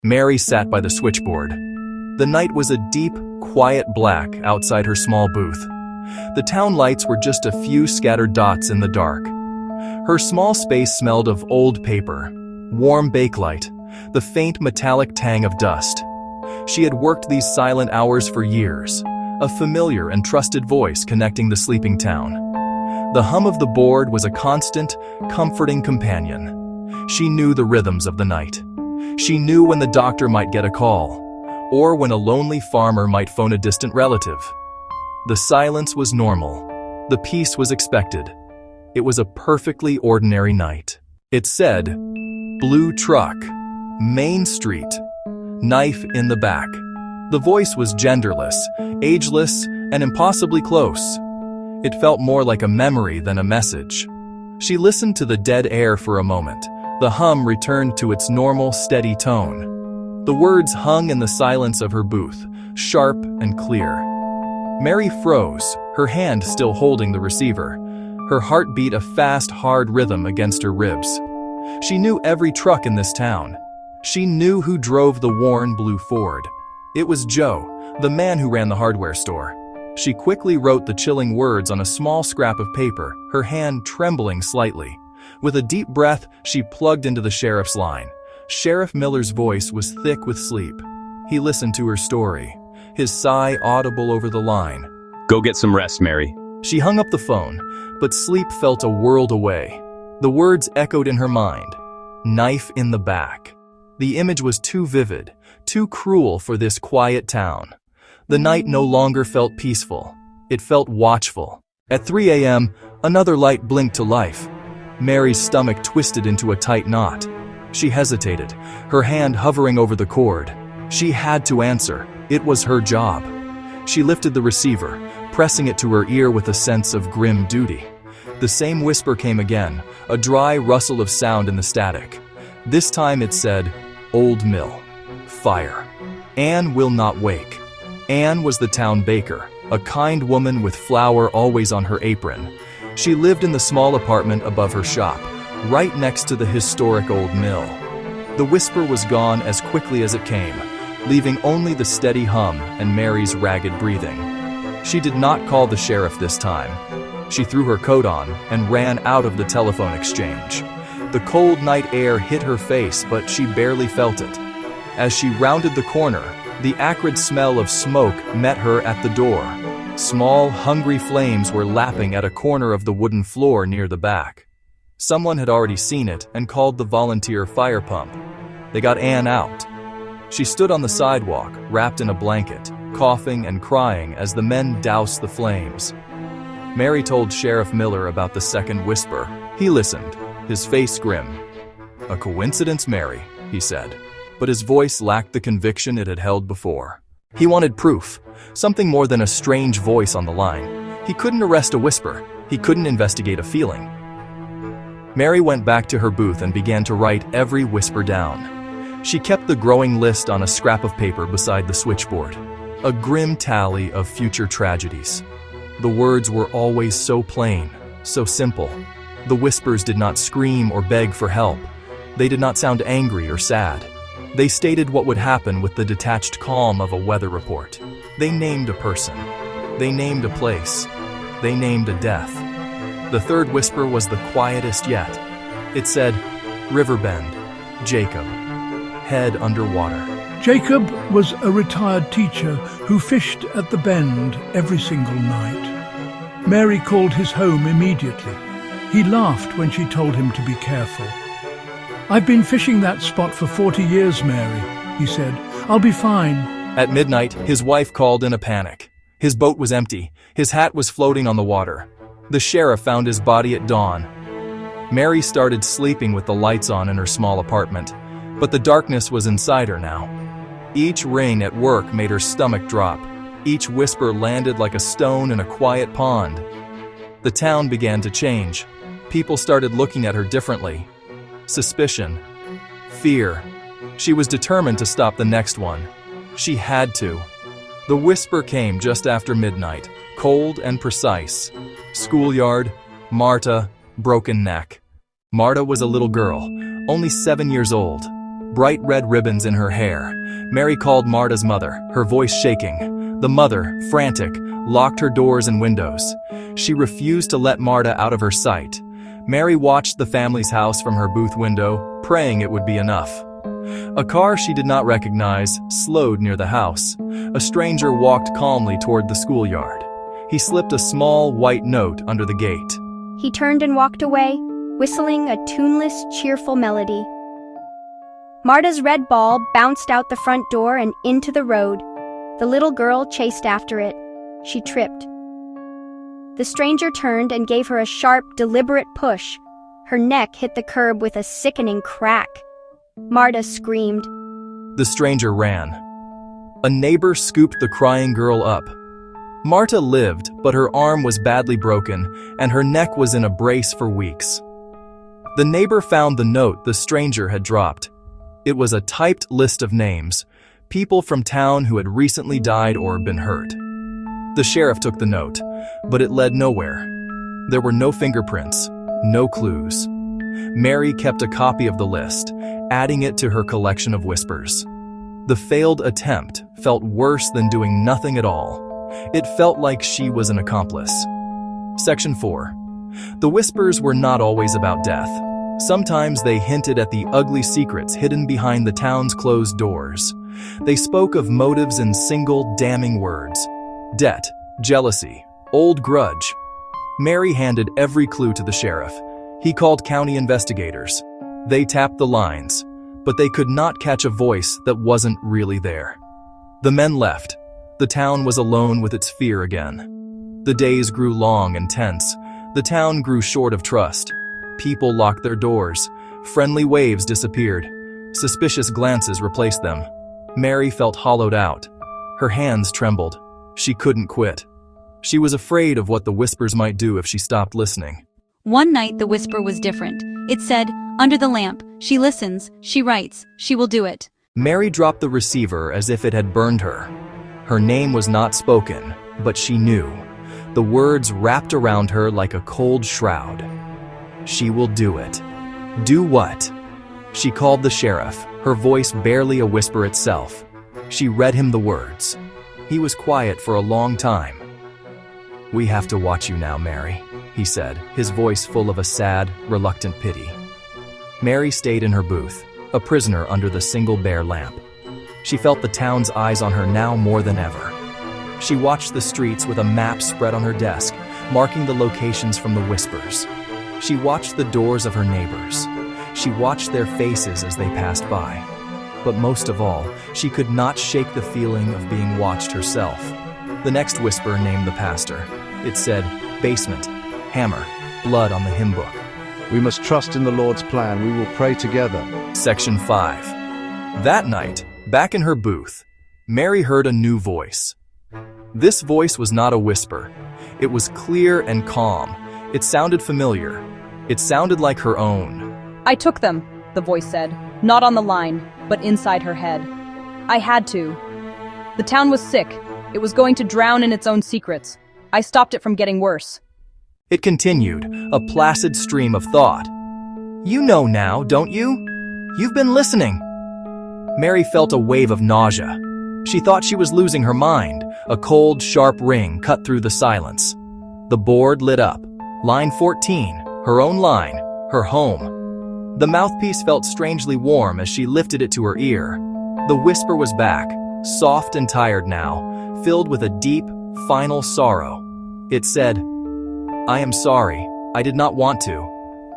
Mary sat by the switchboard. The night was a deep, quiet black outside her small booth. The town lights were just a few scattered dots in the dark. Her small space smelled of old paper, warm bakelite, the faint metallic tang of dust. She had worked these silent hours for years, a familiar and trusted voice connecting the sleeping town. The hum of the board was a constant, comforting companion. She knew the rhythms of the night. She knew when the doctor might get a call, or when a lonely farmer might phone a distant relative. The silence was normal. The peace was expected. It was a perfectly ordinary night. It said, "Blue truck, Main Street, knife in the back." The voice was genderless, ageless, and impossibly close. It felt more like a memory than a message. She listened to the dead air for a moment. The hum returned to its normal, steady tone. The words hung in the silence of her booth, sharp and clear. Mary froze, her hand still holding the receiver. Her heart beat a fast, hard rhythm against her ribs. She knew every truck in this town. She knew who drove the worn blue Ford. It was Joe, the man who ran the hardware store. She quickly wrote the chilling words on a small scrap of paper, her hand trembling slightly. With a deep breath, she plugged into the sheriff's line. Sheriff Miller's voice was thick with sleep. He listened to her story, his sigh audible over the line. "Go get some rest, Mary." She hung up the phone, but sleep felt a world away. The words echoed in her mind. Knife in the back. The image was too vivid, too cruel for this quiet town. The night no longer felt peaceful. It felt watchful. At 3 a.m., another light blinked to life. Mary's stomach twisted into a tight knot. She hesitated, her hand hovering over the cord. She had to answer. It was her job. She lifted the receiver, pressing it to her ear with a sense of grim duty. The same whisper came again, a dry rustle of sound in the static. This time it said, "Old Mill. Fire. Anne will not wake." Anne was the town baker, a kind woman with flour always on her apron. She lived in the small apartment above her shop, right next to the historic old mill. The whisper was gone as quickly as it came, leaving only the steady hum and Mary's ragged breathing. She did not call the sheriff this time. She threw her coat on and ran out of the telephone exchange. The cold night air hit her face, but she barely felt it. As she rounded the corner, the acrid smell of smoke met her at the door. Small, hungry flames were lapping at a corner of the wooden floor near the back. Someone had already seen it and called the volunteer fire pump. They got Anne out. She stood on the sidewalk, wrapped in a blanket, coughing and crying as the men doused the flames. Mary told Sheriff Miller about the second whisper. He listened, his face grim. "A coincidence, Mary," he said, but his voice lacked the conviction it had held before. He wanted proof, something more than a strange voice on the line. He couldn't arrest a whisper. He couldn't investigate a feeling. Mary went back to her booth and began to write every whisper down. She kept the growing list on a scrap of paper beside the switchboard, a grim tally of future tragedies. The words were always so plain, so simple. The whispers did not scream or beg for help. They did not sound angry or sad. They stated what would happen with the detached calm of a weather report. They named a person. They named a place. They named a death. The third whisper was the quietest yet. It said, "Riverbend, Jacob, head underwater." Jacob was a retired teacher who fished at the bend every single night. Mary called his home immediately. He laughed when she told him to be careful. "I've been fishing that spot for 40 years, Mary," he said. "I'll be fine." At midnight, his wife called in a panic. His boat was empty. His hat was floating on the water. The sheriff found his body at dawn. Mary started sleeping with the lights on in her small apartment, but the darkness was inside her now. Each ring at work made her stomach drop. Each whisper landed like a stone in a quiet pond. The town began to change. People started looking at her differently. Suspicion. Fear. She was determined to stop the next one. She had to. The whisper came just after midnight, cold and precise. Schoolyard, Marta, broken neck. Marta was a little girl, only 7 years old. bright red ribbons in her hair. Mary called Marta's mother, her voice shaking. The mother, frantic, locked her doors and windows. She refused to let Marta out of her sight. Mary watched the family's house from her booth window, praying it would be enough. A car she did not recognize slowed near the house. A stranger walked calmly toward the schoolyard. He slipped a small, white note under the gate. He turned and walked away, whistling a tuneless, cheerful melody. Marta's red ball bounced out the front door and into the road. The little girl chased after it. She tripped. The stranger turned and gave her a sharp, deliberate push. Her neck hit the curb with a sickening crack. Marta screamed. The stranger ran. A neighbor scooped the crying girl up. Marta lived, but her arm was badly broken, and her neck was in a brace for weeks. The neighbor found the note the stranger had dropped. It was a typed list of names, people from town who had recently died or been hurt. The sheriff took the note, but it led nowhere. There were no fingerprints, no clues. Mary kept a copy of the list, adding it to her collection of whispers. The failed attempt felt worse than doing nothing at all. It felt like she was an accomplice. Section 4. The whispers were not always about death. Sometimes they hinted at the ugly secrets hidden behind the town's closed doors. They spoke of motives in single, damning words. Debt, jealousy, old grudge. Mary handed every clue to the sheriff. He called county investigators. They tapped the lines, but they could not catch a voice that wasn't really there. The men left. The town was alone with its fear again. The days grew long and tense. The town grew short of trust. People locked their doors. Friendly waves disappeared. Suspicious glances replaced them. Mary felt hollowed out. Her hands trembled. She couldn't quit. She was afraid of what the whispers might do if she stopped listening. One night the whisper was different. It said, "Under the lamp, she listens, she writes, she will do it." Mary dropped the receiver as if it had burned her. Her name was not spoken, but she knew. The words wrapped around her like a cold shroud. She will do it. Do what? She called the sheriff, her voice barely a whisper itself. She read him the words. He was quiet for a long time. "We have to watch you now, Mary," he said, his voice full of a sad, reluctant pity. Mary stayed in her booth, a prisoner under the single bare lamp. She felt the town's eyes on her now more than ever. She watched the streets with a map spread on her desk, marking the locations from the whispers. She watched the doors of her neighbors. She watched their faces as they passed by. But most of all, she could not shake the feeling of being watched herself. The next whisper named the pastor. It said, "Basement, hammer, blood on the hymn book." We must trust in the Lord's plan. We will pray together. Section 5. That night, back in her booth, Mary heard a new voice. This voice was not a whisper. It was clear and calm. It sounded familiar. It sounded like her own. "I took them," the voice said. "Not on the line, but inside her head. I had to. The town was sick. It was going to drown in its own secrets. I stopped it from getting worse." It continued, a placid stream of thought. "You know now, don't you? You've been listening." Mary felt a wave of nausea. She thought she was losing her mind. A cold, sharp ring cut through the silence. The board lit up. Line 14, her own line, her home. The mouthpiece felt strangely warm as she lifted it to her ear. The whisper was back, soft and tired now, filled with a deep, final sorrow. It said, "I am sorry, I did not want to,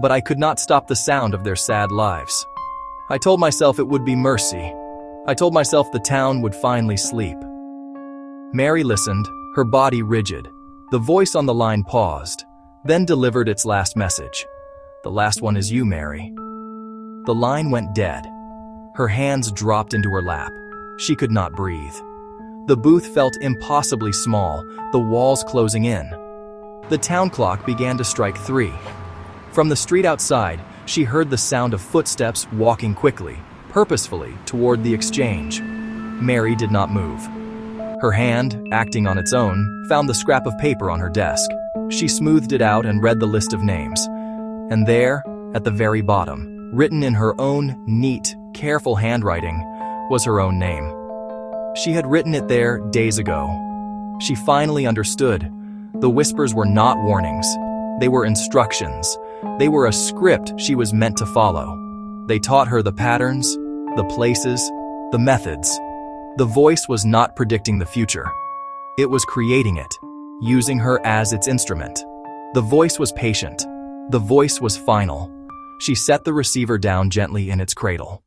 but I could not stop the sound of their sad lives. I told myself it would be mercy. I told myself the town would finally sleep." Mary listened, her body rigid. The voice on the line paused, then delivered its last message. "The last one is you, Mary." The line went dead. Her hands dropped into her lap. She could not breathe. The booth felt impossibly small, the walls closing in. The town clock began to strike 3. From the street outside, she heard the sound of footsteps walking quickly, purposefully, toward the exchange. Mary did not move. Her hand, acting on its own, found the scrap of paper on her desk. She smoothed it out and read the list of names. And there, at the very bottom, written in her own neat, careful handwriting, was her own name. She had written it there days ago. She finally understood. The whispers were not warnings. They were instructions. They were a script she was meant to follow. They taught her the patterns, the places, the methods. The voice was not predicting the future. It was creating it, using her as its instrument. The voice was patient. The voice was final. She set the receiver down gently in its cradle.